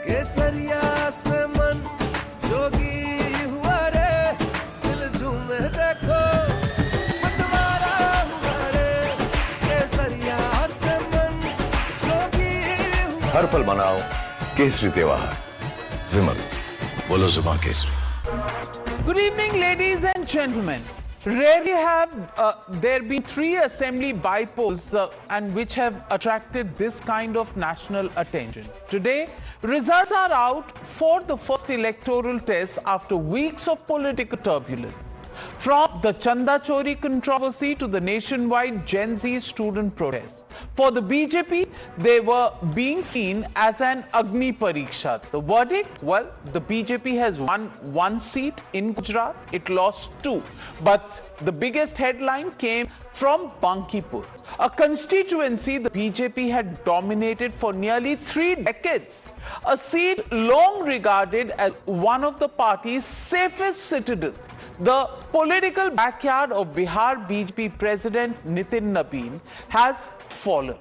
केसरिया से मन जोगी हुआ रे, दिल झूमे देखो मतवारा हुआ रे, केसरिया से मन जोगी हुआ। हर पल मनाओ केसरी त्योहार। विमल, बोलो जुबान Kesari. Good evening, ladies and gentlemen. Rarely have there been three assembly bypolls and which have attracted this kind of national attention. Today, results are out for the first electoral test after weeks of political turbulence. From the Chanda Chori controversy to the nationwide Gen Z student protest. For the BJP, they were being seen as an Agni Pariksha. The verdict? Well, the BJP has won one seat in Gujarat. It lost two. But the biggest headline came from Bankipur, a constituency the BJP had dominated for nearly 3 decades. A seat long regarded as one of the party's safest citadels. The political backyard of Bihar BJP President Nitin Nabin has fallen.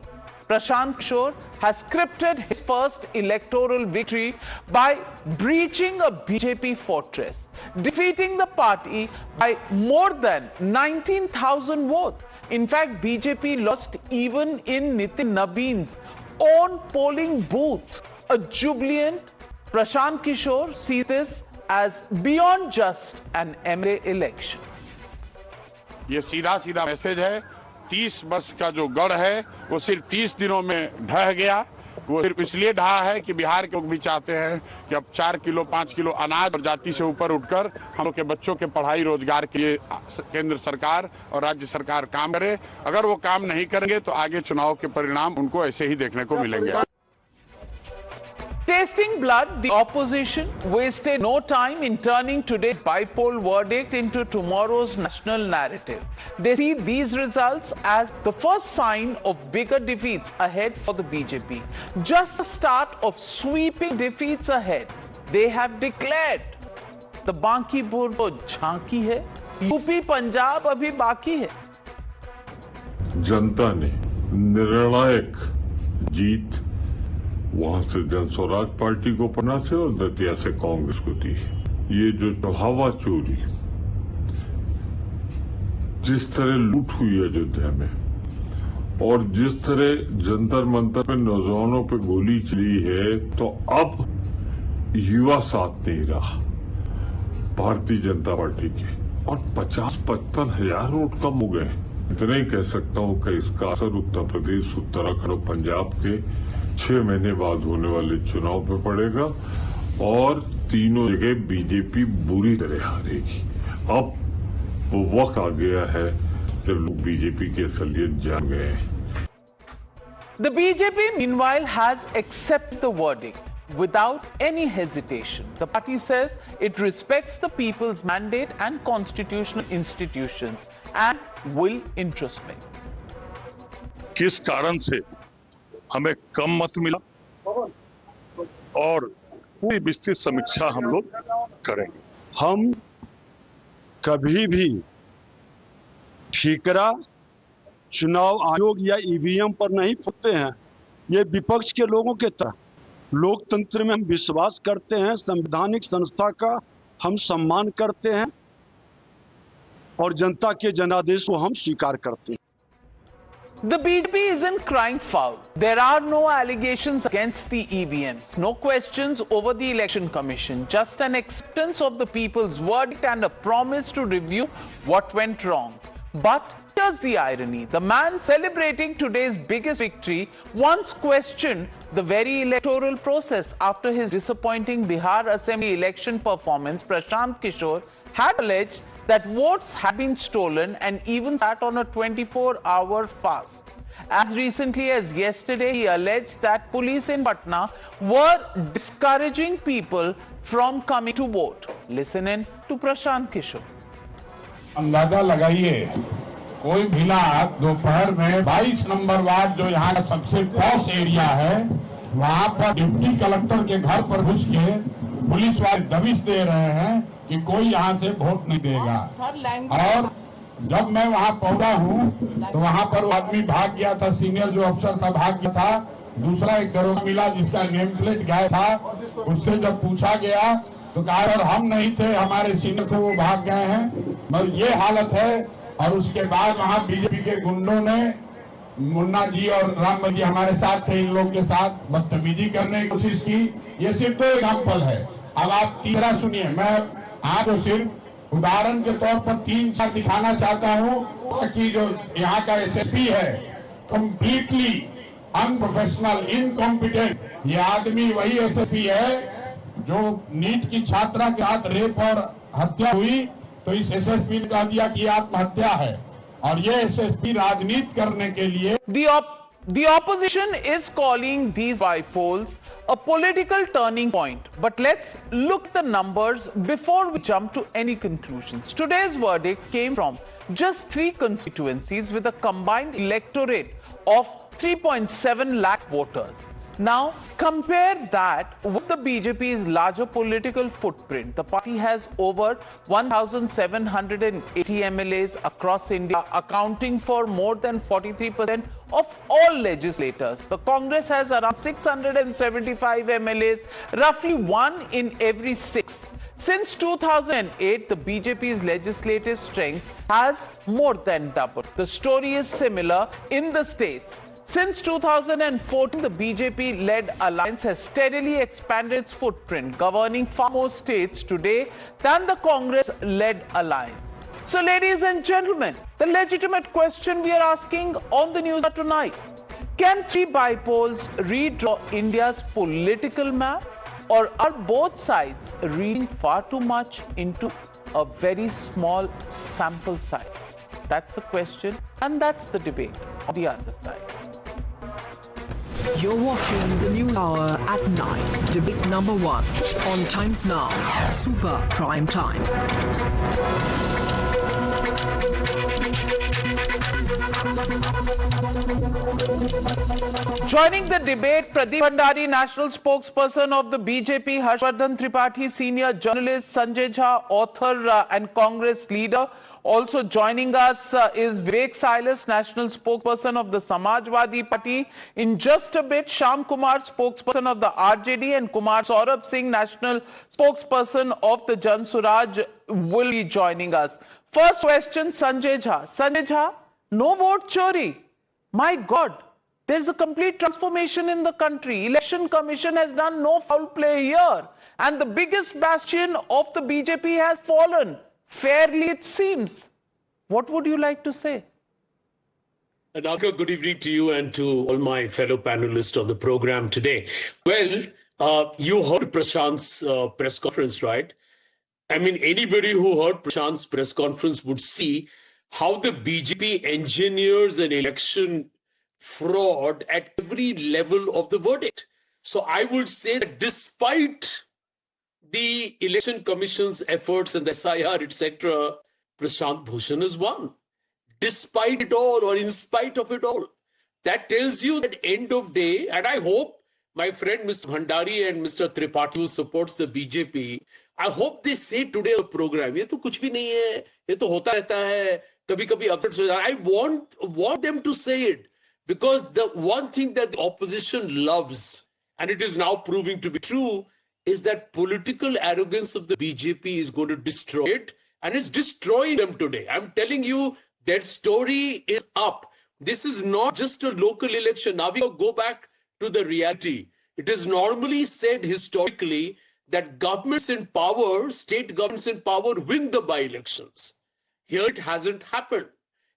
Prashant Kishore has scripted his first electoral victory by breaching a BJP fortress, defeating the party by more than 19,000 votes. In fact, BJP lost even in Nitin Nabin's own polling booth. A jubilant Prashant Kishore sees this as beyond just an MLA election. ये सीधा सीधा message है, 30 वर्ष का जो गढ़ है वो सिर्फ 30 दिनों में ढह गया। वो सिर्फ इसलिए ढहा है कि बिहार के लोग भी चाहते हैं कि अब 4 किलो 5 किलो अनाज और जाति से ऊपर उठकर हम लोग के बच्चों के पढ़ाई रोजगार के लिए केंद्र सरकार और राज्य सरकार काम करे। अगर वो काम नहीं करेंगे तो आगे चुनाव के परिणाम उनको ऐसे ही देखने को मिलेंगे। Tasting blood, the opposition wasted no time in turning today's bypoll verdict into tomorrow's national narrative. They see these results as the first sign of bigger defeats ahead for the BJP. Just the start of sweeping defeats ahead. They have declared the Bankipur to झांकी है, UP Punjab अभी बाकी है। जनता ने निर्णायक जीत वहां से जन स्वराज पार्टी को पन्ना से और दतिया से कांग्रेस को दी। ये जो हवा चोरी, जिस तरह लूट हुई अयोध्या में और जिस तरह जंतर मंतर पे नौजवानों पे गोली चली है, तो अब युवा साथ नहीं रहा भारतीय जनता पार्टी के और 50-55 हजार वोट कम हो गए। इतना ही कह सकता हूं कि इसका असर उत्तर प्रदेश, उत्तराखंड और पंजाब के 6 महीने बाद होने वाले चुनाव पे पड़ेगा और तीनों जगह बीजेपी बुरी तरह हारेगी। अब वो वक्त आ गया है जब लोग बीजेपी की असलियत जान गए हैं। The BJP meanwhile has accepted the verdict without any hesitation. The party says it respects the people's mandate and constitutional institutions and will introspect. किस कारण से हमें कम मत मिला और पूरी विस्तृत समीक्षा हम लोग करेंगे। हम कभी भी ठीकरा चुनाव आयोग या ईवीएम पर नहीं फूटते हैं। ये विपक्ष के लोगों के तरह लोकतंत्र में हम विश्वास करते हैं, संवैधानिक संस्था का हम सम्मान करते हैं और जनता के जनादेश को हम स्वीकार करते हैं। The BJP isn't crying foul. There are no allegations against the EVMs, no questions over the Election Commission, just an acceptance of the people's verdict and a promise to review what went wrong. But here's the irony. The man celebrating today's biggest victory once questioned the very electoral process after his disappointing Bihar Assembly election performance. Prashant Kishore had alleged that votes had been stolen and even sat on a 24-hour fast. As recently as yesterday, he alleged that police in Patna were discouraging people from coming to vote. Listen in to Prashant Kishore. अंदाजा लगाइए, कोई महिला दोपहर में 22 number ward जो यहाँ का सबसे पॉश एरिया है, वहाँ पर डिप्टी कलेक्टर के घर पर घुस के पुलिस वाले दबिश दे रहे हैं कि कोई यहाँ से वोट नहीं देगा। और जब मैं वहाँ पहुंचा हूँ तो वहाँ पर वो आदमी भाग गया था, सीनियर जो अफसर था भाग गया था, दूसरा एक दरोगा मिला जिसका नेम प्लेट गायब था। उससे जब पूछा गया तो कहा और हम नहीं थे, हमारे सीनियर थे, वो भाग गए हैं। मतलब ये हालत है। और उसके बाद वहां बीजेपी के गुंडों ने मुन्ना जी और राम जी हमारे साथ थे, इन लोगों के साथ बदतमीजी करने की कोशिश की। ये सिर्फ 2 एग्जाम्पल है। अब आप तीसरा सुनिए। मैं आपको सिर्फ उदाहरण के तौर पर 3-4 दिखाना चाहता हूँ कि जो यहाँ का एसएसपी है कंप्लीटली अनप्रोफेशनल, इनकॉम्पिटेंट। ये आदमी वही एसएसपी है जो नीट की छात्रा के साथ रेप और हत्या हुई तो इस एसएसपी ने कह दिया कि आत्महत्या है। और ये एसएसपी राजनीति करने के लिए The opposition is calling these bypolls a political turning point. But let's look at the numbers before we jump to any conclusions. Today's verdict came from just 3 constituencies with a combined electorate of 3.7 lakh voters. Now, compare that with the BJP's larger political footprint. The party has over 1,780 MLAs across India, accounting for more than 43% of all legislators. The Congress has around 675 MLAs, roughly 1 in every 6. Since 2008, the BJP's legislative strength has more than doubled. The story is similar in the states. Since 2014, the BJP-led alliance has steadily expanded its footprint, governing far more states today than the Congress-led alliance. So, ladies and gentlemen, the legitimate question we are asking on the news tonight: can 3 bypolls redraw India's political map, or are both sides reading far too much into a very small sample size? That's the question, and that's the debate on the other side. You're watching the News Hour at 9. Debate number 1 on Times Now. Super Prime Time. Joining the debate, Pradeep Bhandari, national spokesperson of the BJP, Harshvardhan Tripathi, senior journalist, Sanjay Jha, author and Congress leader. Also joining us is Vivek Silas, national spokesperson of the Samajwadi Party. In just a bit, Shyam Kumar, spokesperson of the RJD, and Kumar Saurabh Singh, national spokesperson of the Jan Suraj, will be joining us. First question, Sanjay Jha. Sanjay Jha, no vote chori. My God, there's a complete transformation in the country. Election Commission has done no foul play here. And the biggest bastion of the BJP has fallen. Fairly, it seems. What would you like to say? Adaka, good evening to you and to all my fellow panelists on the program today. Well, you heard Prashant's press conference, right? I mean, anybody who heard Prashant's press conference would see how the BJP engineers an election fraud at every level of the verdict. So I would say that despite the Election Commission's efforts and the SIR, etc., Prashant Bhushan has won. Despite it all, or in spite of it all. That tells you that end of day, and I hope my friend Mr. Bhandari and Mr. Tripathi, who supports the BJP, I hope they say today on the program, ये तो कुछ भी नहीं है, ये तो होता रहता है, कभी-कभी upset हो जाता है. I want them to say it, because the one thing that the opposition loves, and it is now proving to be true, is that political arrogance of the BJP is going to destroy it, and it's destroying them today. I'm telling you, that story is up. This is not just a local election. Now we go back to the reality. It is normally said historically that governments in power, state governments in power, win the by-elections. Here it hasn't happened.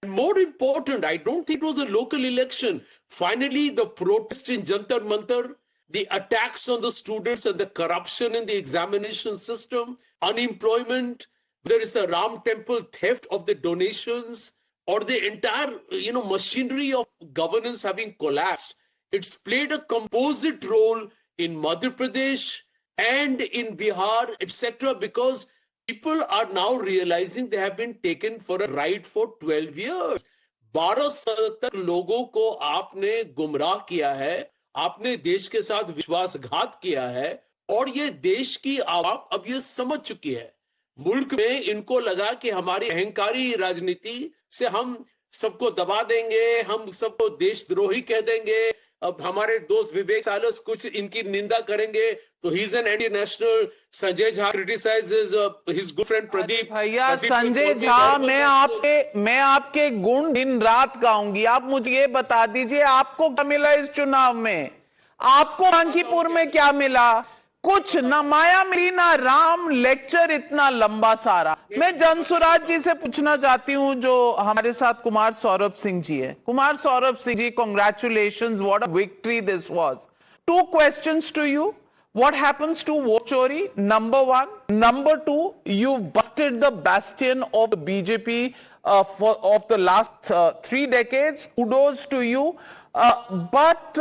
And more important, I don't think it was a local election. Finally, the protest in Jantar Mantar, the attacks on the students and the corruption in the examination system, unemployment, there is a Ram temple theft of the donations, or the entire, machinery of governance having collapsed. It's played a composite role in Madhya Pradesh and in Bihar, etc., because people are now realizing they have been taken for a ride for 12 years. 12 साल तक लोगों को आपने गुमराह किया है, आपने देश के साथ विश्वासघात किया है, और ये देश की आवाम अब ये समझ चुकी है. मुल्क में इनको लगा कि हमारी अहंकारी राजनीति से हम सबको दबा देंगे, हम सबको देशद्रोही कह देंगे, अब हमारे दोस्त विवेक सालस कुछ इनकी निंदा करेंगे तो he is an anti national. Sanjay Jha criticises his good friend Pradeep. भैया संजय झा, मैं आपके गुण दिन रात गाऊंगी. आप मुझे ये बता दीजिए आपको क्या मिला इस चुनाव में? आपको बांकीपुर में क्या मिला? कुछ ना माया मिली ना राम. लेक्चर इतना लंबा सारा. मैं जनसुराज जी से पूछना चाहती हूं जो हमारे साथ कुमार सौरभ सिंह जी है. Kumar Saurabh Singh ji, congratulations, what a victory this was. 2 questions to you. What happens to vote chori? Number 1. Number 2, you busted the bastion of the BJP of the last 3 decades. Kudos to you. But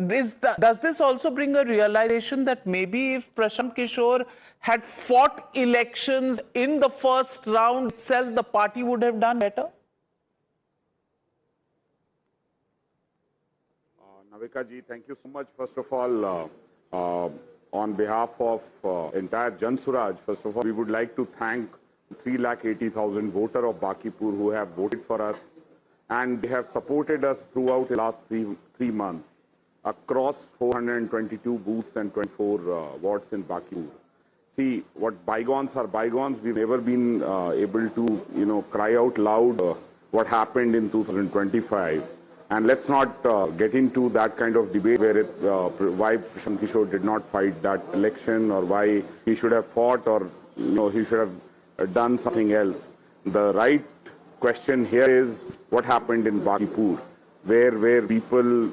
does this also bring a realization that maybe if Prashant Kishore had fought elections in the first round itself, the party would have done better? Navika ji, thank you so much. First of all, on behalf of entire Jan Suraj, first of all, we would like to thank 3,80,000 voters of Bakipur who have voted for us and they have supported us throughout the last three months across 422 booths and 24 wards in Bakipur. See, what bygones are bygones. We've never been able to, cry out loud what happened in 2025. And let's not get into that kind of debate where why Prashant Kishore did not fight that election or why he should have fought or he should have done something else. The right question here is what happened in Bakipur, where people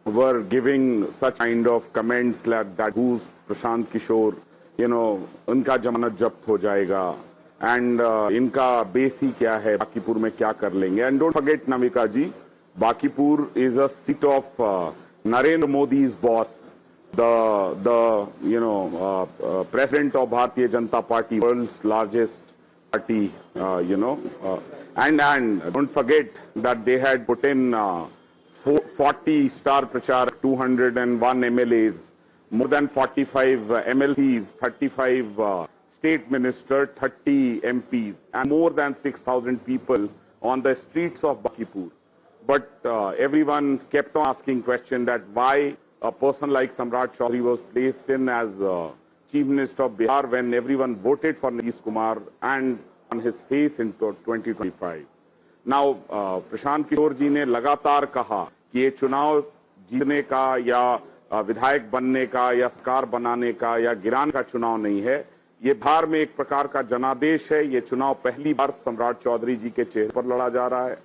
were giving such kind of comments like that who's Prashant Kishore, उनका जमानत जब्त हो जाएगा and इनका base ही क्या है, बाकीपुर में क्या कर लेंगे. And don't forget Navika ji, Bakipur is a seat of Narendra Modi's boss, the president of Bharatiya Janata Party, world's largest party, and don't forget that they had put in 40 star prachar, 201 MLAs, more than 45 MLCs, 35 state ministers, 30 MPs, and more than 6,000 people on the streets of Bakipur. But everyone kept on asking question that why a person like Samrat Chaudhary was placed in as Chief Minister of Bihar when everyone voted for Nitish Kumar and on his face in 2025. Now, Prashant Kishore ji ने लगातार कहा कि ये चुनाव जीतने का या विधायक बनने का या सरकार बनाने का या गिराने का चुनाव नहीं है. ये बिहार में एक प्रकार का जनादेश है. ये चुनाव पहली बार सम्राट चौधरी जी के चेहरे पर लड़ा जा रहा है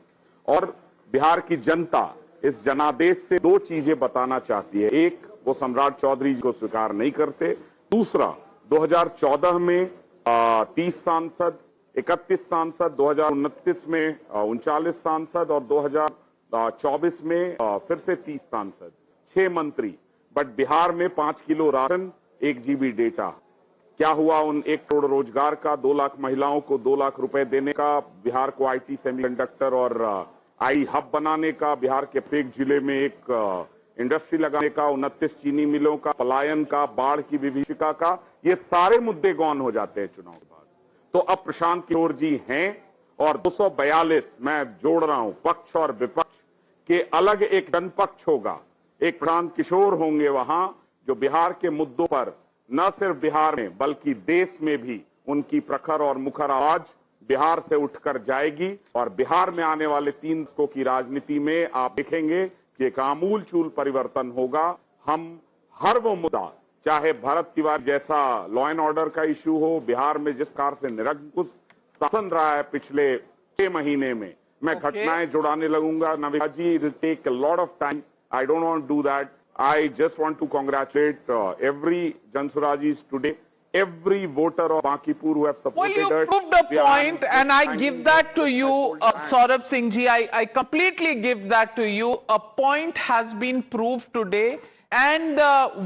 और बिहार की जनता इस जनादेश से 2 चीजें बताना चाहती है. एक, वो सम्राट चौधरी जी को स्वीकार नहीं करते. दूसरा, 2014 में 30 सांसद, 31 सांसद, 2029 में 39 सांसद और 2024 में फिर से 30 सांसद, 6 मंत्री. बट बिहार में 5 किलो राशन, 1 GB डेटा. क्या हुआ उन 1 करोड़ रोजगार का, 2 लाख महिलाओं को 2 लाख रुपए देने का, बिहार को IT सेमीकंडक्टर और आई हब बनाने का, बिहार के प्रत्येक जिले में एक इंडस्ट्री लगाने का, 29 चीनी मिलों का, पलायन का, बाढ़ की विभीषिका का, ये सारे मुद्दे गौन हो जाते हैं चुनाव के बाद. तो अब प्रशांत किशोर जी हैं और 242 मैं जोड़ रहा हूं पक्ष और विपक्ष के अलग एक जनपक्ष होगा. एक प्रशांत किशोर होंगे वहां जो बिहार के मुद्दों पर न सिर्फ बिहार में बल्कि देश में भी उनकी प्रखर और मुखर आवाज बिहार से उठकर जाएगी और बिहार में आने वाले 3 दशकों की राजनीति में आप देखेंगे कि एक आमूलचूल परिवर्तन होगा. हम हर वो मुद्दा, चाहे भरत तिवारी जैसा लॉ एंड ऑर्डर का इश्यू हो, बिहार में जिस प्रकार से निरंकुश शासन रहा है पिछले 6 महीने में, मैं घटनाएं जुड़ाने लगूंगा. Navika ji, it will take a lot of time. I don't want to do that. I just want to congratulate every Jansurajis today, every voter of Bakipur who have supported us. Well, you proved the point and I give that to you, Saurabh Singh ji. I completely give that to you. A point has been proved today. And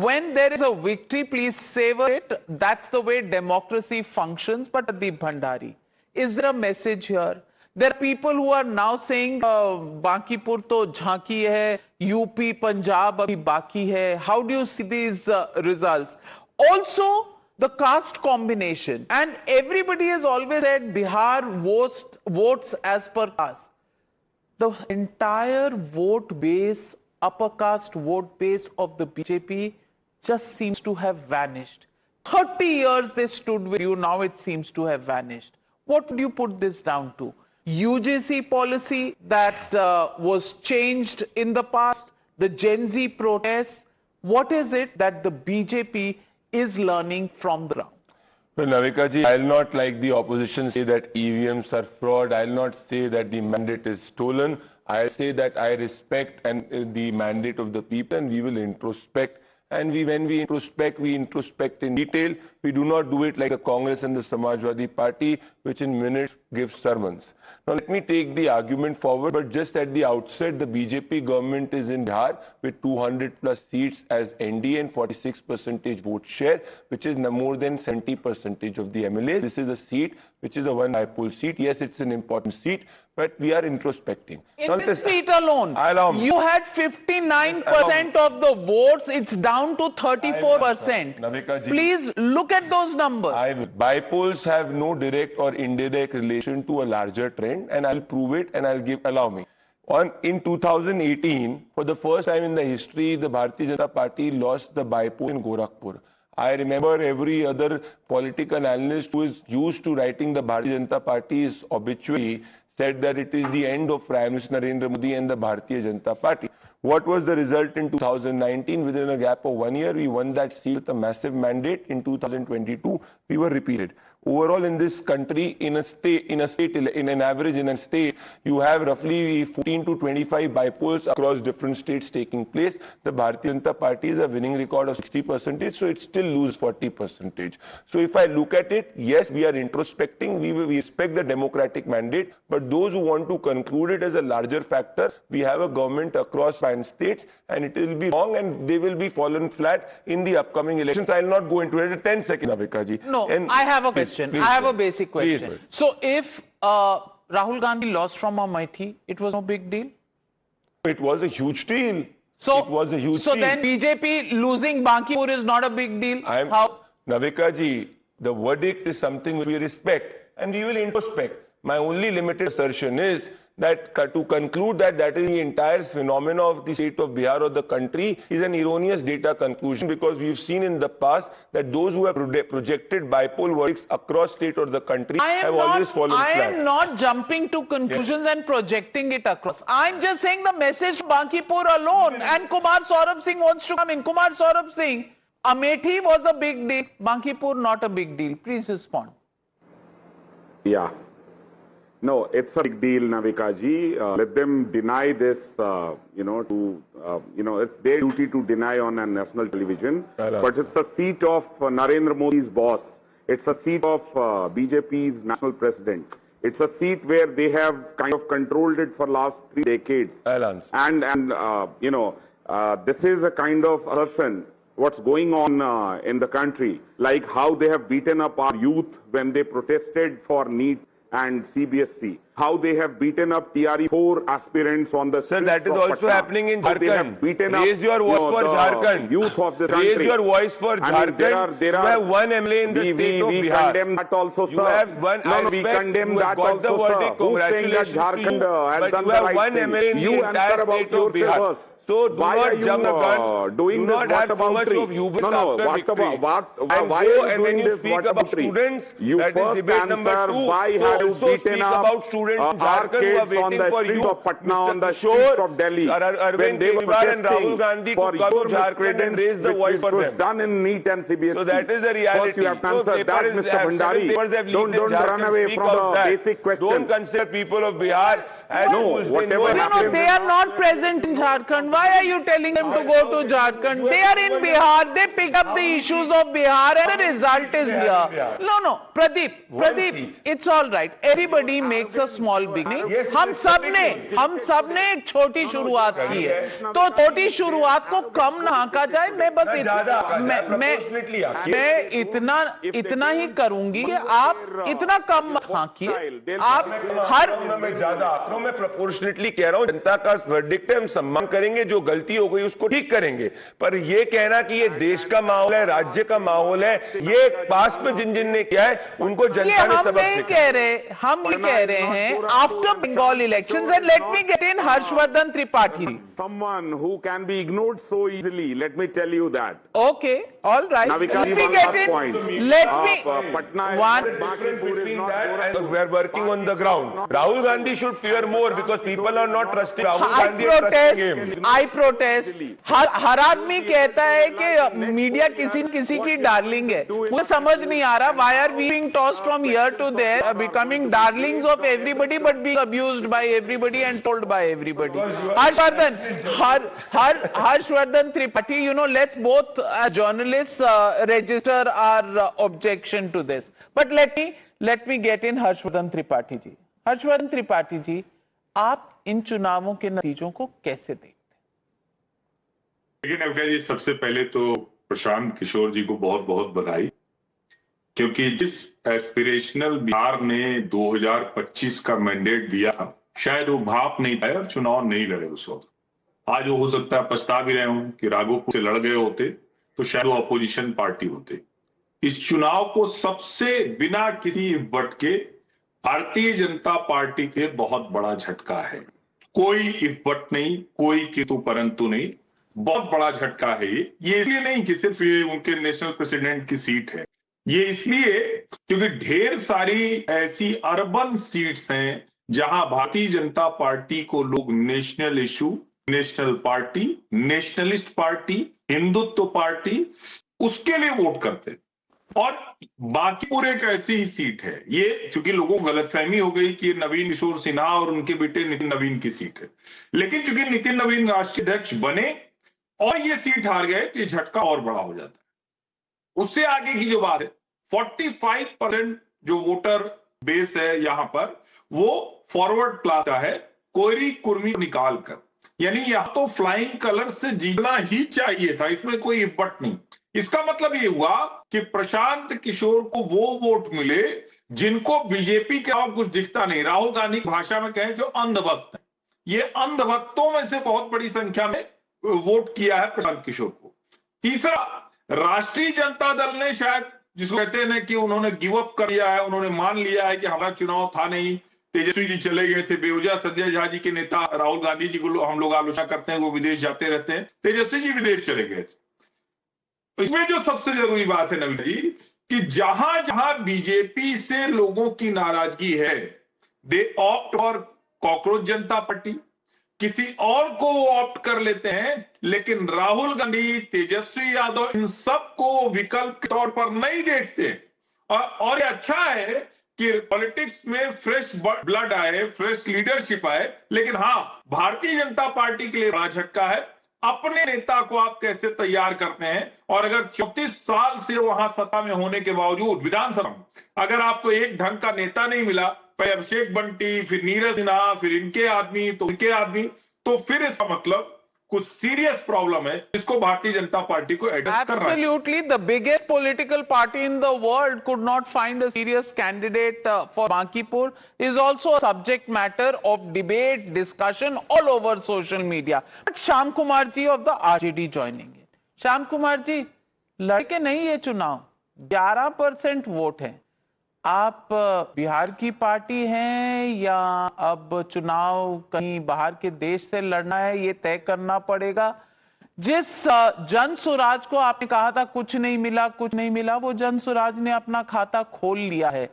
when there is a victory, please savor it. That's the way democracy functions. But Deep Bhandari, is there a message here? There are people who are now saying Bankipur to jhanki hai, UP, Punjab abhi baki hai. How do you see these results? Also, the caste combination. And everybody has always said Bihar votes as per caste. The entire vote base upper caste vote base of the BJP just seems to have vanished. 30 years they stood with you, now it seems to have vanished. What would you put this down to? UGC policy that was changed in the past, the Gen Z protests. What is it that the BJP is learning from the ground? Well, Navika ji, I'll not, like the opposition, say that EVMs are fraud. I'll not say that the mandate is stolen. I'll say that I respect the mandate of the people, and we will introspect. And when we introspect in detail. We do not do it like the Congress and the Samajwadi Party, which in minutes gives sermons. Now, let me take the argument forward, but just at the outset, the BJP government is in Bihar with 200 plus seats as NDA and 46% vote share, which is more than 70% of the MLAs. This is a seat which is a one bypoll seat. Yes, it's an important seat, but we are introspecting. In this seat alone, you had 59% of the votes. It's down to 34%. Please look at those numbers. Bypolls have no direct or indirect relation to a larger trend, and I'll prove it, and allow me. In 2018, for the first time in the history, the Bharatiya Janata Party lost the bypoll in Gorakhpur. I remember every other political analyst who is used to writing the Bharatiya Janata Party's obituary said that it is the end of Prime Minister Narendra Modi and the Bharatiya Janata Party. What was the result in 2019? Within a gap of 1 year, we won that seat with a massive mandate. In 2022, we were repeated. Overall, in this country, in an average in a state, you have roughly 14 to 25 bypolls across different states taking place. The Bharatiya Janata Party is a winning record of 60%, so it still loses 40%. So if I look at it, yes, we are introspecting. We respect the democratic mandate, but those who want to conclude it as a larger factor, we have a government across 5 states, and it will be wrong, and they will be fallen flat in the upcoming elections. I will not go into it. 10 seconds, Navika ji. No, I have a question. I have a basic question. So if Rahul Gandhi lost from Amethi, it was no big deal? It was a huge deal. So, it was a huge deal. then BJP losing Bankipur is not a big deal? How? Navika ji, the verdict is something we respect, and we will introspect. My only limited assertion is that to conclude that is the entire phenomena of the state of Bihar or the country is an erroneous data conclusion, because we've seen in the past that those who have projected bipolar verdicts across state or the country have always fallen flat. I am not jumping to conclusions and projecting it across. I'm just saying the message to Bankipur alone, and Kumar Saurabh Singh wants to come in. Kumar Saurabh Singh, Amethi was a big deal, Bankipur not a big deal. Please respond. Yeah. No, it's a big deal, Navika ji. Let them deny this, it's their duty to deny on a national television. But it's a seat of Narendra Modi's boss. It's a seat of BJP's national president. It's a seat where they have kind of controlled it for last 3 decades. And this is a kind of assertion what's going on in the country, like how they have beaten up our youth when they protested for NEET and CBSE, how they have beaten up TRE4 aspirants on the streets. Sir, that is also Patna. happening in Jharkhand. Raise your voice for Jharkhand. Youth of the country. Raise your voice for Jharkhand. You have one MLA in the state of Bihar. We condemn that also, sir. You have one. No, we condemn that also, sir. Who's saying that Jharkhand has done the right thing? You answer about yourself first. So do why not are you jump the gun. doing do this? Not What have so much of hubris after victory. Why are you doing this? What about students? You first answer why have you beaten up our kids on the streets of Patna, on the streets of Delhi, when they were protesting for your miscredence, which was done in NEET and CBSE. So that is the reality. First you have to answer that, Mr. Bhandari. Don't run away from the basic question. Don't consider people of Bihar as whatever happens. They are not present in Jharkhand. Why are you telling them to go to Jharkhand? They are in Bihar. They pick up the issues of Bihar, and the result is here. No, Pradeep, it's all right. Everybody makes a small beginning. हम सब ने एक छोटी शुरुआत की है. तो छोटी शुरुआत को कम ना आंका जाए. मैं बस मैं इतना ही करूंगी कि आप इतना कम मत आंकिए. आप हर चुनाव में प्रोपोर्शनेटली कह रहा हूं, जनता का वर्डिक्ट है, हम सम्मान करेंगे, जो गलती हो गई उसको ठीक करेंगे। पर ये कहना कि ये देश का माहौल है, राज्य का माहौल है, ये पास में जिन जिन ने किया है उनको जनता ने सबक सिखाया। हम नहीं कह रहे हैं after Bengal elections. And let me get in Harshvardhan Tripathi, someone who can be ignored so easily. Let me tell you that. Okay, all right. Now we can Let me leave get on that in. point. Let me. Patna One. Between that and we are working on the ground. Rahul Gandhi should fear more because people are not trusting Rahul Gandhi are trusting him. I protest. हर आदमी कहता है कि media किसी न किसी की darling है। मुझे समझ नहीं आ रहा why are we being tossed from here to there, becoming darlings of everybody but being abused by everybody and told by everybody. Harshvardhan Tripathi, you know, let's both as journalists register our objection to this. But let me get in Harshvardhan Tripathi ji. Harshvardhan Tripathi ji, आप इन चुनावों के नतीजों को कैसे देखते हैं? लेकिन अवका जी, सबसे पहले तो प्रशांत किशोर जी को बहुत बहुत बधाई, क्योंकि जिस एस्पिरेशनल बिहार ने 2025 का मैंडेट दिया, शायद वो भाप नहीं पाए और चुनाव नहीं लड़े उस वक्त। आज वो हो सकता है पछता भी रहे हों कि राघोपुर से लड़ गए होते तो शायद वो अपोजिशन पार्टी होते। इस चुनाव को सबसे बिना किसी इब्बट के भारतीय जनता पार्टी के बहुत बड़ा झटका है। कोई इब्बट नहीं, कोई किंतु परंतु नहीं, बहुत बड़ा झटका है ये इसलिए नहीं कि सिर्फ ये उनके नेशनल प्रेसिडेंट की सीट है, ये इसलिए क्योंकि ढेर सारी ऐसी अर्बन सीट्स हैं जहां भारतीय जनता पार्टी को लोग national issue, national party, nationalist party, Hindutva party, उसके लिए वोट करते हैं। और बाकी पूरे एक ऐसी ही सीट है, ये चूंकि लोगों को गलतफहमी हो गई कि ये नवीन किशोर सिन्हा और उनके बेटे नितिन नवीन की सीट है, लेकिन चूंकि नितिन नवीन राष्ट्रीय अध्यक्ष बने और ये सीट हार गए तो ये झटका और बड़ा हो जाता है। उससे आगे की जो बात है, 45% जो वोटर बेस है यहां पर वो फॉरवर्ड क्लास का है, कोयरी कुर्मी निकाल कर, यानी यहां तो फ्लाइंग कलर से जीतना ही चाहिए था, इसमें कोई इब्बट नहीं। इसका मतलब ये हुआ कि प्रशांत किशोर को वो वोट मिले जिनको बीजेपी के अलावा कुछ दिखता नहीं। राहुल गांधी की भाषा में कहें जो अंधभक्त है, ये अंधभक्तों में से बहुत बड़ी संख्या में वोट किया है प्रशांत किशोर को। तीसरा, राष्ट्रीय जनता दल ने शायद, जिसको कहते हैं ना कि उन्होंने गिव अप कर दिया है, उन्होंने मान लिया है कि हमारा चुनाव था नहीं, तेजस्वी जी चले गए थे, बेवजह संजय झा जी के नेता राहुल गांधी जी को हम लोग आलोचना करते हैं, वो विदेश जाते रहते हैं, तेजस्वी जी विदेश चले गए थे। इसमें जो सबसे जरूरी बात है नवीन जी, कि जहां जहां बीजेपी से लोगों की नाराजगी है, दे opt for cockroach Janata party, किसी और को वो ऑप्ट कर लेते हैं, लेकिन राहुल गांधी, तेजस्वी यादव, इन सबको विकल्प के तौर पर नहीं देखते। और ये अच्छा है कि पॉलिटिक्स में फ्रेश ब्लड आए, फ्रेश लीडरशिप आए, लेकिन हाँ, भारतीय जनता पार्टी के लिए बड़ा झटका है। अपने नेता को आप कैसे तैयार करते हैं, और अगर 34 साल से वहां सत्ता में होने के बावजूद विधानसभा में अगर आपको एक ढंग का नेता नहीं मिला, पहले अभिषेक बंटी, फिर नीरज सिन्हा, फिर इनके आदमी, तो इनके आदमी, तो फिर इसका मतलब कुछ सीरियस प्रॉब्लम है, जिसको भारतीय जनता पार्टी को एड्रेस करना है। Absolutely, the biggest political party in the world could not find a serious candidate for Bankipur is also a subject matter of debate, discussion all over social media. But Shyam Kumar ji of the RJD joining it. Shyam Kumar ji, लड़के नहीं ये चुनाव, 11% vote है। आप बिहार की party हैं या अब चुनाव कहीं बाहर के देश से लड़ना है, ये तय करना पड़ेगा। जिस जन सुराज को आपने कहा था कुछ नहीं मिला, वो जन सुराज ने अपना खाता खोल लिया है।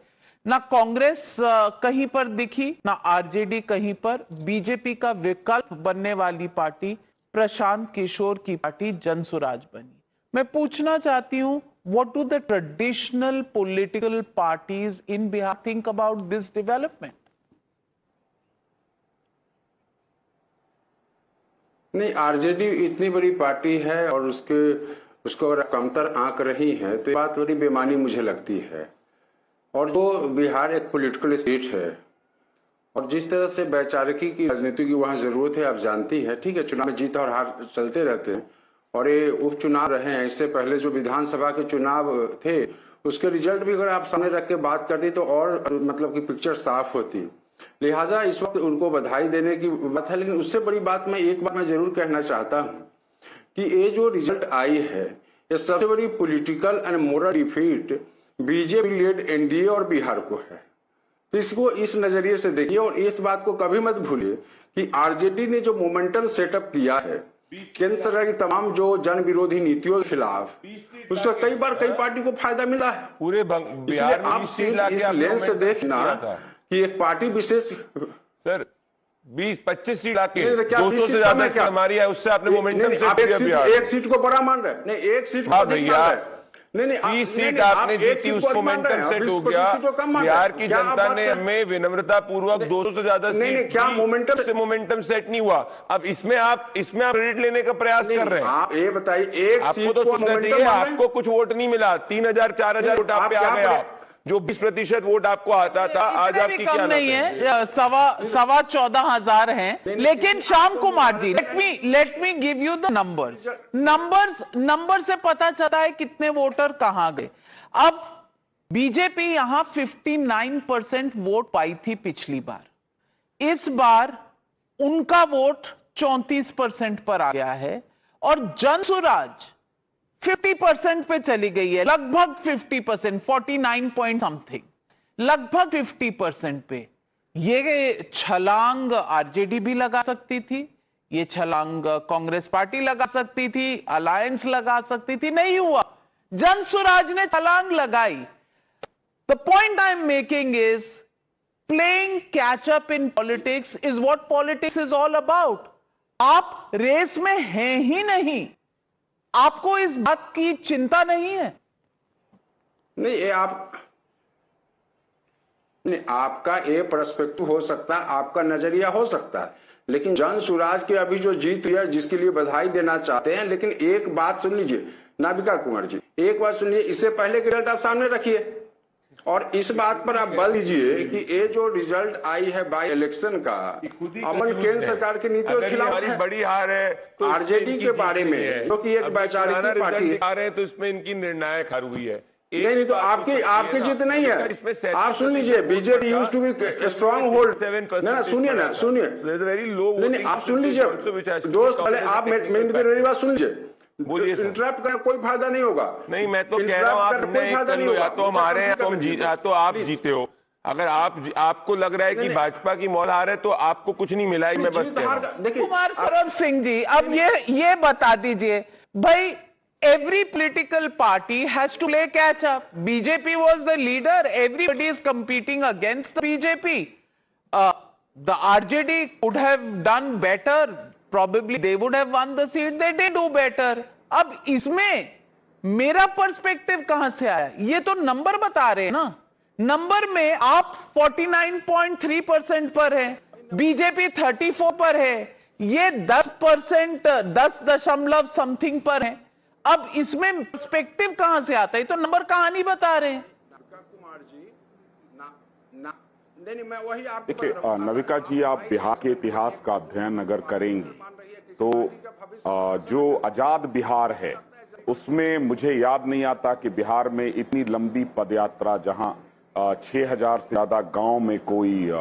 ना कांग्रेस कहीं पर दिखी, ना आरजेडी कहीं पर। बीजेपी का विकल्प बनने वाली पार्टी प्रशांत किशोर की पार्टी जन सुराज बनी। मैं पूछना चाहती हूं, what do the traditional political parties in Bihar think about this development? नहीं, आरजेडी इतनी बड़ी पार्टी है और उसको अगर कमतर आंक रही है तो ये बात बड़ी बेमानी मुझे लगती है। और जो बिहार एक पॉलिटिकल स्टेट है और जिस तरह से वैचारिकी की राजनीति की वहां जरूरत है, आप जानती है। ठीक है, चुनाव में जीत और हार चलते रहते हैं और ये उपचुनाव रहे हैं। इससे पहले जो विधानसभा के चुनाव थे उसके रिजल्ट भी अगर आप सामने रख के बात करती तो और मतलब की पिक्चर साफ होती। लिहाजा इस वक्त उनको बधाई देने की बात है। लेकिन उससे बड़ी बात एक बात मैं जरूर कहना चाहता हूं कि ये जो रिजल्ट आई है, ये सबसे बड़ी political and moral defeat BJP lead NDA और बिहार को है। तो इसको इस नजरिए से देखिए और इस बात को कभी मत भूलिए कि आरजेडी ने जो मोमेंटम सेटअप किया है केंद्र सरकार की तमाम जो जन विरोधी नीतियों के खिलाफ, उसका कई बार कई पार्टी को फायदा मिला है। पूरे इसलिए आप सिर्फ इस लेंस से देखना कि एक पार्टी विशेष सर 20-25 सीट आके 200 से ज्यादा हमारी है, उससे आपने मोमेंटम एक सीट को बड़ा मान रहे नहीं, एक सीट को भैया नहीं 20 सीट आपने जीती, उस मोमेंटम सेट हो गया। बिहार की जनता ने हमें विनम्रता पूर्वक 200 से ज्यादा सीट क्या मोमेंटम से मोमेंटम सेट नहीं हुआ। अब इसमें आप क्रेडिट लेने का प्रयास कर रहे हैं। आप ये बताइए, एक आपको तो सोचना चाहिए आपको कुछ वोट नहीं मिला, 3000-4000 वोट आप पे आ गया। जो 20% वोट आपको आता था, आज आपकी कम क्या नहीं है, 14,500 हैं। लेकिन Shyam Kumar ji, let me give you the number से पता चला है कितने वोटर कहां गए। अब बीजेपी यहां 59% वोट पाई थी पिछली बार, इस बार उनका वोट 34% पर आ गया है और जनसुराज 50% पे चली गई है, लगभग 50%, 49 पॉइंट समथिंग, लगभग 50% पे। ये छलांग आरजेडी भी लगा सकती थी, ये छलांग कांग्रेस पार्टी लगा सकती थी, अलायंस लगा सकती थी, नहीं हुआ। जनसुराज ने छलांग लगाई। The point I am making is playing catch up in politics is what politics is all about. आप रेस में हैं ही नहीं, आपको इस बात की चिंता नहीं है। नहीं, ये आपका ये पर्सपेक्टिव हो सकता है, आपका नजरिया हो सकता है, लेकिन जनसुराज की अभी जो जीत हुई है जिसके लिए बधाई देना चाहते हैं। लेकिन एक बात सुन लीजिए नाविका कुमार जी, एक बात सुन लीजिए, इससे पहले के रिजल्ट आप सामने रखिए और इस बात पर आप बल दीजिए कि ये जो रिजल्ट आई है बाई इलेक्शन का अमल केंद्र सरकार की नीतियों के खिलाफ है। बड़ी हार है तो आरजेडी के बारे में, क्योंकि एक वैचारिक पार्टी है, तो इसमें इनकी निर्णायक हार हुई है। नहीं तो आपकी जीत नहीं है। आप सुन लीजिए, BJP used to be stronghold. सुनिए ना, वेरी लो। आप सुन लीजिए दोस्त, पहले आप मेरी बात सुन लीजिए। बोलिए, इंटरप्ट करना कोई फायदा नहीं होगा। नहीं, मैं तो कह रहा हूँ आप कोई फायदा नहीं होगा। या तो हम हारे हैं, तो हम जीता, तो आप जीते हो। अगर आपको लग रहा है कि भाजपा की मौल हार है तो आपको कुछ नहीं मिला है। मैं बस कह रहा हूं। कुमार सौरभ सिंह जी, अब ये बता दीजिए भाई, every political party has to play catch up. BJP was the leader. Everybody is competing against the BJP. The RJD could have done better. Probably they would have won the seat. They did do better. अब इसमें मेरा perspective कहां से आया? ये तो number बता रहे हैं ना। नंबर में आप 49.3% पर है, बीजेपी 34 पर है, ये 10%, 10 समथिंग पर है। अब इसमें पर्सपेक्टिव कहां से आता है? तो नंबर कहानी बता रहे हैं। कुमार जी नहीं, मैं वही आपको देखिए नविका जी, आप बिहार के इतिहास का अध्ययन अगर करेंगे तो जो आजाद बिहार है उसमें मुझे याद नहीं आता कि बिहार में इतनी लंबी पदयात्रा, जहां 6000 से ज्यादा गांव में कोई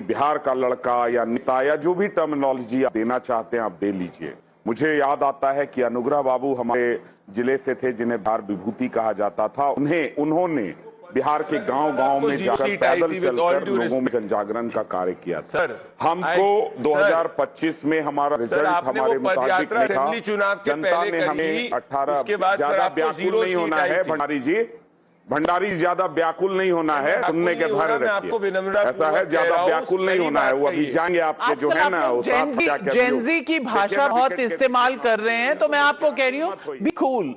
बिहार का लड़का या नेता या जो भी टर्मिनोलॉजी आप देना चाहते हैं आप दे लीजिए। मुझे याद आता है कि अनुग्रह बाबू हमारे जिले से थे, जिन्हें बिहार विभूति कहा जाता था। उन्होंने बिहार के गांव-गांव में जाकर पैदल चलकर लोगों में जनजागरण का कार्य किया था। हमको 2025 में हमारा रिजल्ट हमारे मुताबिक नहीं था। जनता ने हमें 18 ज्यादा व्याकुल नहीं होना है भंडारी ज्यादा व्याकुल नहीं होना है, सुनने के धैर्य रखिए। ऐसा है, ज्यादा व्याकुल नहीं होना है। वो अभी जाएंगे आपके जो है ना, जेनजी की भाषा बहुत इस्तेमाल कर रहे हैं, तो मैं आपको कह रही हूँ be cool,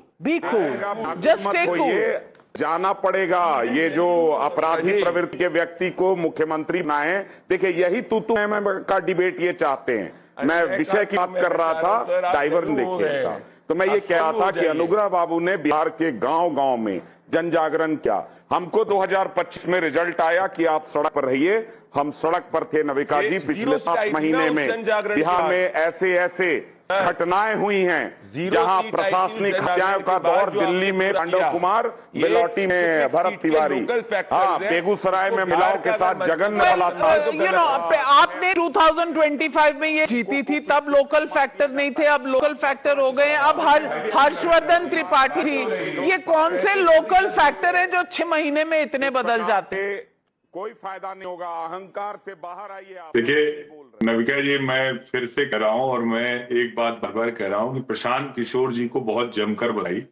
just take cool. जाना पड़ेगा। ये जो अपराधी प्रवृत्ति के व्यक्ति को मुख्यमंत्री बनाए, देखिए यही तू का डिबेट ये चाहते हैं। मैं विषय की बात कर रहा था, डाइवर्जन देखिएगा। तो मैं ये कह रहा था कि अनुग्रह बाबू ने बिहार के गांव-गांव में जन जागरण किया। हमको 2025 में रिजल्ट आया कि आप सड़क पर रहिए। हम सड़क पर थे नविका जी। पिछले 7 महीने में बिहार में ऐसे घटनाएं हुई हैं जहां प्रशासनिक हत्याओं का दौर दिल्ली में पांडव कुमार, बेलौटी में भरत तिवारी, हाँ, बेगूसराय में महिलाओं के साथ जघन्य बलात्कार। आपने 2025 में ये जीती थी, तब लोकल फैक्टर नहीं थे, अब लोकल फैक्टर हो गए। अब हर्षवर्धन त्रिपाठी, ये कौन से लोकल फैक्टर है जो 6 महीने में इतने बदल जाते हैं? कोई फायदा नहीं होगा, अहंकार से बाहर आइए आप। देखिए नविका जी, मैं फिर से कह रहा हूं और मैं एक बात बार बार कह रहा हूं कि प्रशांत किशोर जी को बहुत जमकर बधाई,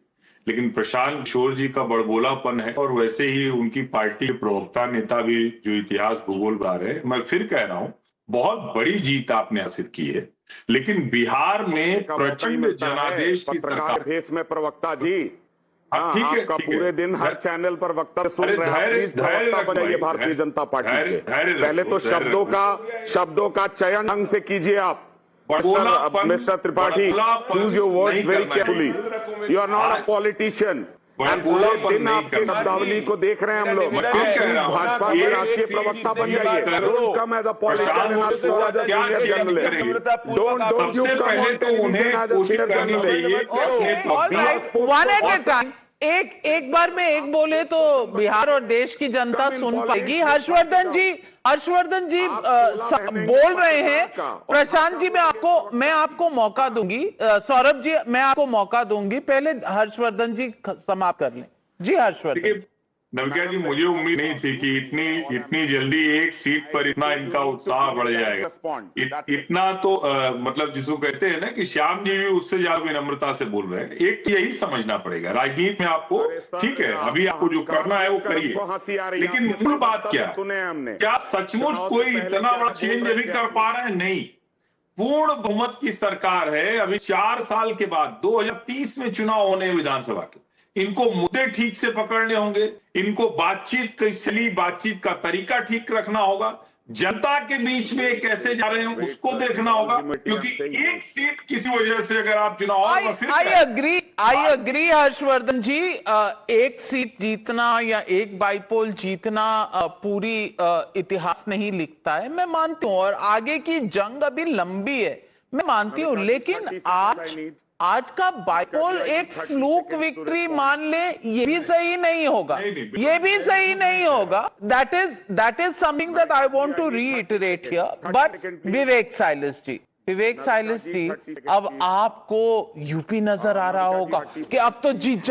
लेकिन प्रशांत किशोर जी का बड़बोलापन है और वैसे ही उनकी पार्टी के प्रवक्ता नेता भी जो इतिहास भूगोल बता रहे हैं। मैं फिर कह रहा हूं, बहुत बड़ी जीत आपने हासिल की है, लेकिन बिहार में प्रचंड जनादेश की सरकार देश में प्रवक्ता जी, ठीक है, आपका पूरे दिन हर चैनल पर वक्तव्य सुन रहे हैं, प्रवक्ता बनाइए भारतीय जनता पार्टी के। पहले तो शब्दों का चयन ढंग से कीजिए आप mister Tripathi. Choose your words very carefully. You are not a politician. पूरे दिन आपके शब्दावली को देख रहे हैं हम लोग। भाजपा के राष्ट्रीय प्रवक्ता बन जाइए। Don't come as a politician and also as a senior journalist. Don't you come on television as a senior journalist. One at a time, एक बार में एक बोले तो बिहार और देश की जनता सुन पाएगी। हर्षवर्धन जी बोल रहे हैं। प्रशांत जी, मैं आपको मौका दूंगी। सौरभ जी, मैं आपको मौका दूंगी। पहले हर्षवर्धन जी समाप्त कर लें। जी हर्षवर्धन। नविका जी, मुझे उम्मीद नहीं थी कि इतनी जल्दी एक सीट पर इतना इनका उत्साह बढ़ जाएगा। इतना तो मतलब जिसको कहते हैं ना कि श्याम जी भी उससे ज्यादा विनम्रता से बोल रहे हैं। एक यही समझना पड़ेगा, राजनीति में आपको ठीक है, अभी आपको जो करना है वो करिए, लेकिन मूल बात क्या सचमुच कोई इतना बड़ा चेंज अभी कर पा रहे हैं? नहीं। पूर्ण बहुमत की सरकार है। अभी 4 साल के बाद 2030 में चुनाव होने विधानसभा के, इनको मुद्दे ठीक से पकड़ने होंगे, इनको बातचीत की शैली, बातचीत का तरीका ठीक रखना होगा, जनता के बीच में कैसे जा रहे हैं उसको देखना होगा, क्योंकि एक सीट किसी वजह से अगर आप चुनाव आई अग्री हर्षवर्धन जी, एक सीट जीतना या एक बाईपोल जीतना पूरी इतिहास नहीं लिखता है, मैं मानती हूं, और आगे की जंग अभी लंबी है, मैं मानती हूं, लेकिन आज का बाईपोल एक फ्लूक विक्ट्री मान ले, ये भी सही नहीं होगा, ये भी सही नहीं होगा। That is something that I want to reiterate here. But Vivek Silas ji, अब आपको यूपी नजर आ रहा होगा कि अब तो जीत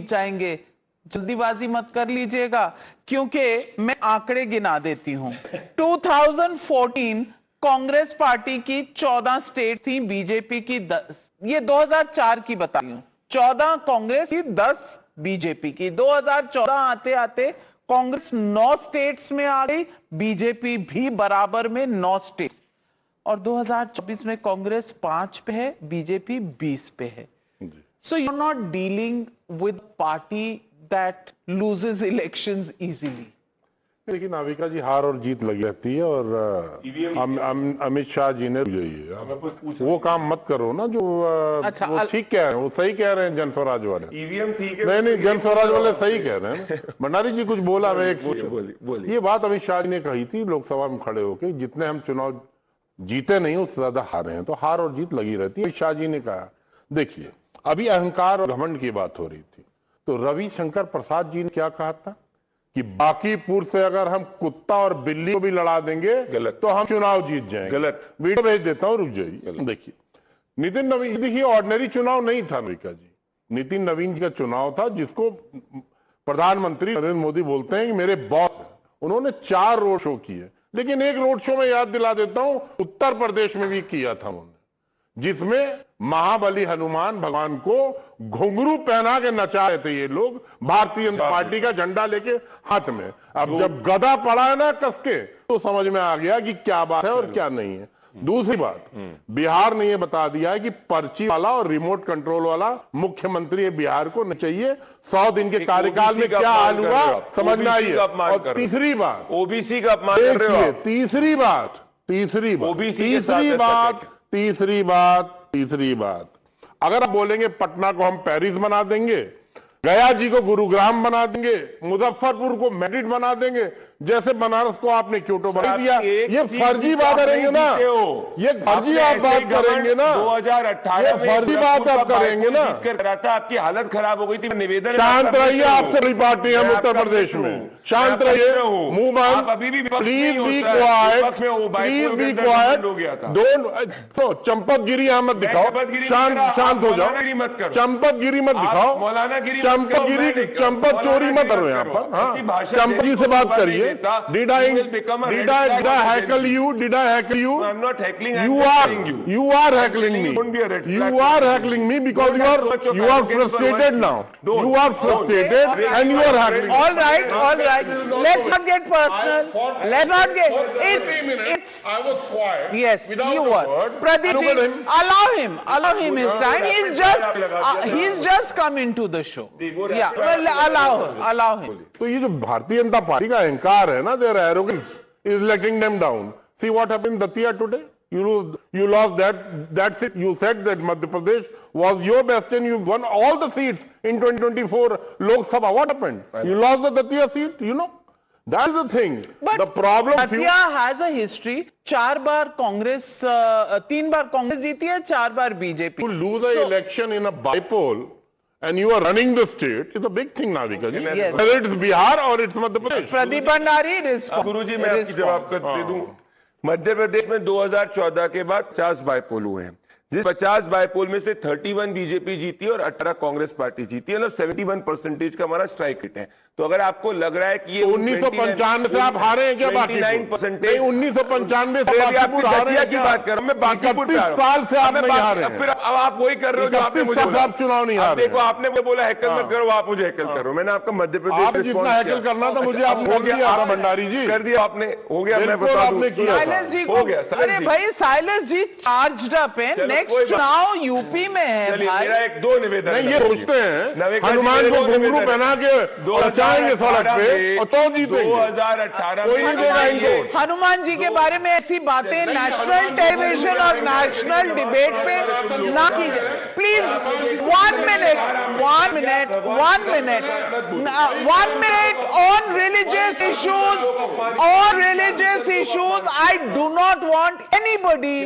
जाएंगे, जल्दीबाजी मत कर लीजिएगा, क्योंकि मैं आंकड़े गिना देती हूं। 2014 कांग्रेस पार्टी की 14 स्टेट थी, बीजेपी की 10। ये 2004 की बता रही हूं। 14 कांग्रेस की, 10 बीजेपी की। 2014 आते आते कांग्रेस 9 स्टेट्स में आ गई, बीजेपी भी बराबर में 9 स्टेट्स, और 2024 में कांग्रेस 5 पे है, बीजेपी 20 पे है। So you are not dealing with party that loses elections easily. लेकिन नाविका जी, हार और जीत लगी रहती है, और अमित शाह जी ने वो काम मत करो ना जो अच्छा, वो ठीक कह रहे हैं, वो सही कह रहे हैं, जन स्वराज वाले ईवीएम ठीक है, नहीं जन स्वराज वाले सही कह रहे हैं। भंडारी जी कुछ बोला, मैं ये बात अमित शाह जी ने कही थी लोकसभा में खड़े होकर, जितने हम चुनाव जीते नहीं उससे ज्यादा हारे हैं, तो हार और जीत लगी रहती है। अमित शाह जी ने कहा, देखिए अभी अहंकार और घमंड की बात हो रही थी, तो रविशंकर प्रसाद जी ने क्या कहा था कि बांकीपुर से अगर हम कुत्ता और बिल्ली को भी लड़ा देंगे गलत, तो हम चुनाव जीत जाएंगे। गलत। वीडियो भेज देता हूं, रुक जाइए। देखिए नितिन नवीन, देखिए ऑर्डिनरी चुनाव नहीं था अमेरिका जी, नितिन नवीन जी का चुनाव था, जिसको प्रधानमंत्री नरेंद्र मोदी बोलते हैं कि मेरे बॉस है। उन्होंने 4 रोड शो किए, लेकिन एक रोड शो में याद दिला देता हूं, उत्तर प्रदेश में भी किया था उन्होंने, जिसमें महाबली हनुमान भगवान को घुंघरू पहना के नचा रहे थे ये लोग, भारतीय जनता पार्टी का झंडा लेके हाथ में। अब जब गदा पड़ा है ना कसके, तो समझ में आ गया कि क्या बात है और क्या नहीं है। दूसरी बात, बिहार ने ये बता दिया है कि पर्ची वाला और रिमोट कंट्रोल वाला मुख्यमंत्री बिहार को नहीं चाहिए। 100 दिन के कार्यकाल में क्या हाल हुआ समझ में आई है। और तीसरी बात, ओबीसी का अपमान कर रहे हो। तीसरी बात, अगर आप बोलेंगे पटना को हम पेरिस बना देंगे, गया जी को गुरुग्राम बना देंगे, मुजफ्फरपुर को मैड्रिड बना देंगे, जैसे बनारस को आपने क्योटो बना दिया। ये फर्जी बात करेंगे ना, ये फर्जी आप बात करेंगे ना, 2018 ये फर्जी बात आप करेंगे ना। आपकी हालत खराब हो गई थी। निवेदन शांत रहिए, आपसे बड़ी पार्टी है उत्तर प्रदेश में, शांत रहिए, मुंह बंद, अभी भी please be quiet, please be quiet, don't चंपतगिरी यहाँ मत दिखाओ, शांत हो जाओ, चंपतगिरी मत दिखाओ, चंपत चोरी मत करो यहाँ पर। हाँ, चंपत जी से बात करिए। Did I heckle you? Did I heckle you? I'm not heckling. You are heckling me. You are heckling me because you are frustrated now. You are frustrated and you are heckling. All right. Let's not get personal. Let's not get. It's. I was quiet. Yes, you were. Pradeep, allow him his time. He's just come into the show. Yeah, well, allow him. तो ये जो Bharatiya Janata party का अहंकार है ना, their arrogance is letting them down. See what happened in Datia today. You lost that seat. You said that Madhya Pradesh was your bastion. You won all the seats in 2024 Lok Sabha. What happened? You lost the Datia seat. You know, that is the thing. But the problem. Datia has a history. 4 बार कांग्रेस, 3 बार कांग्रेस जीती है, 4 बार BJP. To lose an election in a bipole and you are running the state is a big thing, Navika ji. Yes. Whether it's Bihar or it's Madhya Pradesh. Pradeep Bhandari, गुरुजी मैं आपकी जवाब कर दे दूं। मध्य प्रदेश में 2014 के बाद 50 बाईपोल हुए हैं, जिस 50 बाईपोल में से 31 बीजेपी जीती और 18 कांग्रेस पार्टी जीती है, मतलब 71% का हमारा स्ट्राइक रेट है। तो अगर आपको लग रहा है कि ये 1995 से आप हारे हैं क्या? 29% 1995 से बाकीपुर हारे हैं की बात कर रहा हूं मैं, बाकीपुर 31 साल से आप नहीं हारे हैं। फिर अब आप वही कर रहे हो जो आपने मुझे बोला। आप चुनाव नहीं हारे। देखो आपने बोला हैकल मत करो, आप मुझे हैकल करो। मैंने आपका मध्य प्रदेश आप जितना हैकल करना था मुझे आप कर दिया था भंडारी जी, कर दिया आपने, हो गया। मैं बता दूं आपने किया हो गया। अरे भाई साइलेंस जी चार्ज्ड अप है, नेक्स्ट चुनाव यूपी में है भाई। मेरा 1-2 निवेदन नहीं, ये सोचते हैं हनुमान को घुंघरू पहना के बचाएंगे सड़क पे और तो जीतेंगे। 2018 कोई नहीं देगा इनको। हनुमान जी के बारे में ऐसी बातें नेशनल टेलीविजन और नेशनल डिबेट पे ना कीजिए please. 1 minute on religious issues. I do not want anybody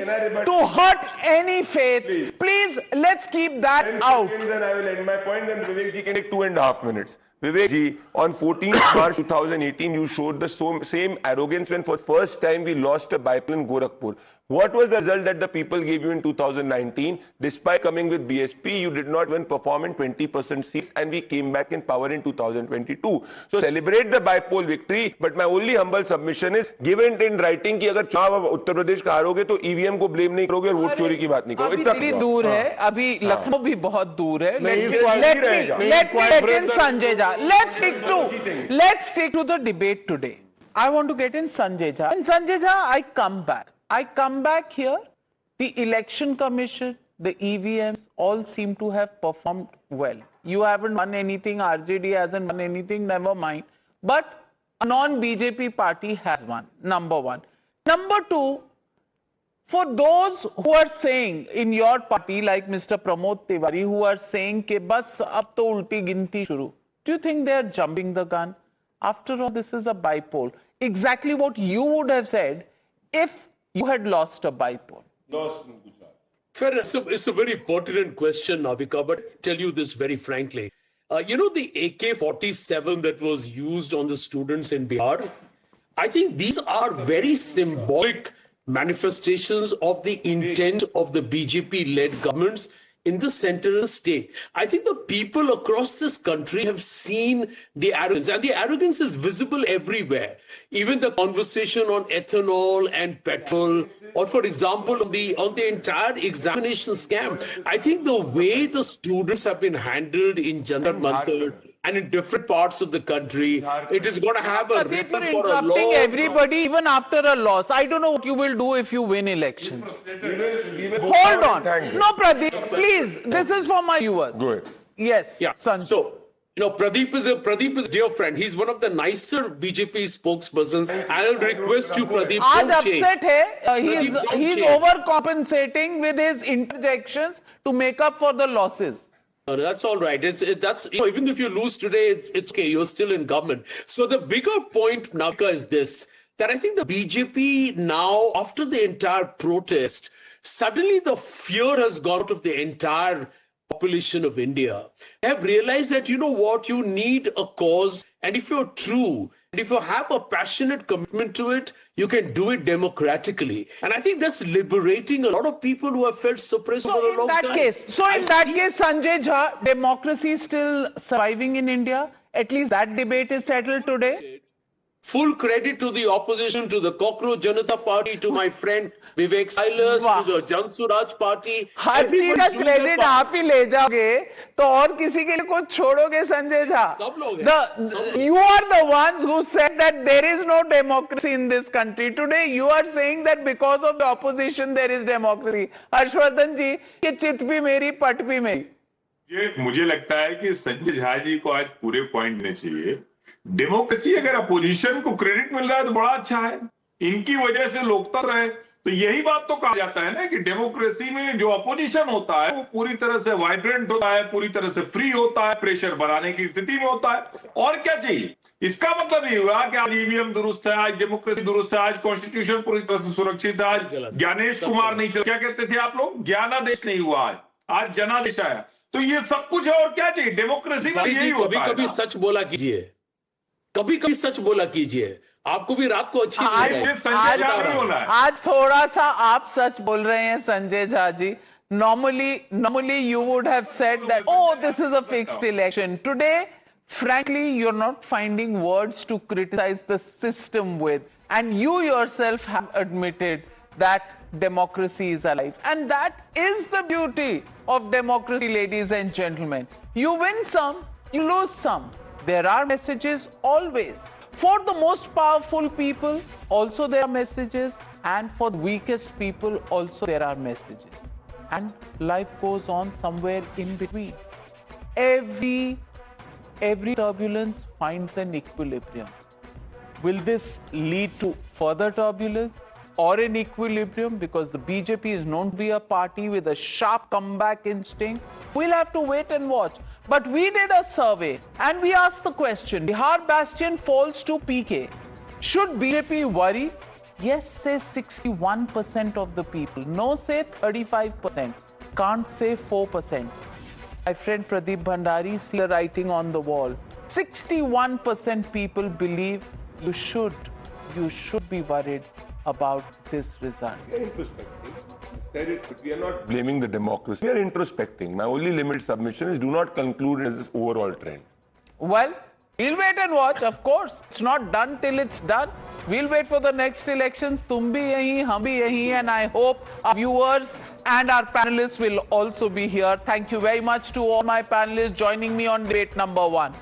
to hurt any faith. Please, let's keep that out. Then I will end my point. Then Vivek ji can take 2.5 minutes. Vivek ji, on 14th March 2018, you showed the same arrogance when for the first time we lost a bipole in Gorakhpur. What was the result that the people gave you in 2019? Despite coming with BSP, you did not even perform in 20% seats and we came back in power in 2022. So celebrate the bipole victory, but my only humble submission is give it in writing कि अगर चुनाव उत्तर प्रदेश का हारोगे तो EVM को blame नहीं करोगे और vote चोरी की बात नहीं करोगे। अभी दिल्ली दूर है, अभी लखनऊ भी बहुत दूर है। Let me get in Sanjay Jha. Let's stick to the debate today. I want to get in Sanjay Jha. In Sanjay Jha, I come back here. The election commission, the EVMs all seem to have performed well. You haven't won anything, RJD hasn't won anything, never mind. But a non-BJP party has won, number one. Number two, for those who are saying in your party, like Mr. Pramod Tiwari, who are saying कि बस अब तो उल्टी गिनती शुरू. Do you think they are jumping the gun? After all, this is a bipole. Exactly what you would have said if you had lost a bipole. Fair enough. It's a very pertinent question, Navika, but I'll tell you this very frankly. The AK-47 that was used on the students in Bihar, I think these are very symbolic manifestations of the intent of the BJP-led governments in the center of the state. I think the people across this country have seen the arrogance, and the arrogance is visible everywhere. Even the conversation on ethanol and petrol, or for example, on the entire examination scam. I think the way the students have been handled in Jantar Mantar and in different parts of the country, it is going to have a ripple for a long everybody, even after a loss. I don't know what you will do if you win elections. Hold on. No, Pradeep, please. This is for my viewers. Go ahead. Yes. Yeah. Son. So, Pradeep is a dear friend. He's one of the nicer BJP spokespersons. I'll request you, Pradeep, आज don't change. upset है. He's overcompensating with his interjections to make up for the losses. That's all right. That's even if you lose today, it's okay. You're still in government. So the bigger point, Navka, is this: that I think the BJP now, after the entire protest, suddenly the fear has gone out of the entire population of India. They have realized that, you know what, you need a cause, and if you're true, and if you have a passionate commitment to it, you can do it democratically. And I think that's liberating a lot of people who have felt suppressed for a long time. In that case, Sanjay Jha, democracy is still surviving in India. At least that debate is settled today. Full credit to the opposition, to the Cockroach Janata Party, to my friend Vivek Silas, to the Jan Suraj Party. हर चीज का credit आप ही ले जाओगे तो और किसी के लिए कुछ छोड़ोगे संजय झा? सब लोग हैं. You are the ones who said that there is no democracy in this country. Today you are saying that because of the opposition there is democracy. Harshvardhan जी, ये चित भी मेरी पट भी मेरी. ये मुझे लगता है कि संजय झा जी को आज पूरे पॉइंट देने चाहिए. डेमोक्रेसी, अगर अपोजिशन को क्रेडिट मिल रहा है तो बड़ा अच्छा है. इनकी वजह से लोकतंत्र है. तो यही बात तो कहा जाता है ना कि डेमोक्रेसी में जो अपोजिशन होता है वो पूरी तरह से वाइब्रेंट होता है, पूरी तरह से फ्री होता है, प्रेशर बनाने की स्थिति में होता है. और क्या चाहिए? इसका मतलब ये हुआ कि आज ईवीएम दुरुस्त है, आज डेमोक्रेसी दुरुस्त है, आज कॉन्स्टिट्यूशन पूरी तरह से सुरक्षित है, आज ज्ञानेश कुमार नहीं चल, क्या कहते थे आप लोग, ज्ञानादेश नहीं हुआ, आज जनादेश आया. तो ये सब कुछ है और क्या चाहिए? डेमोक्रेसी में यही होता है. कभी सच बोला कीजिए, कभी सच बोला कीजिए. आपको भी रात को अच्छी आज थोड़ा सा आप सच बोल रहे हैं Sanjay Jha ji. Normally you would have said that, oh, this is a fixed election. Today, frankly, you're not finding words to criticize the system with. And you yourself have admitted that democracy is alive. And that is the beauty of democracy, ladies and gentlemen. You win some, you lose some. There are messages always. For the most powerful people, also there are messages. And for the weakest people, also there are messages. And life goes on somewhere in between. Every turbulence finds an equilibrium. Will this lead to further turbulence or an equilibrium? Because the BJP is known to be a party with a sharp comeback instinct. We'll have to wait and watch. But we did a survey and we asked the question, Bihar bastion falls to PK. Should BJP worry? Yes, say 61% of the people. No, say 35%. Can't say 4%. My friend Pradeep Bhandari see the writing on the wall. 61% people believe you should be worried about this result. We are introspecting. We are not blaming the democracy. We are introspecting. My only limited submission is do not conclude as this overall trend. Well, we'll wait and watch, of course. It's not done till it's done. We'll wait for the next elections. Tum bhi yahi, hum bhi yahi, and I hope our viewers and our panelists will also be here. Thank you very much to all my panelists joining me on debate number 1.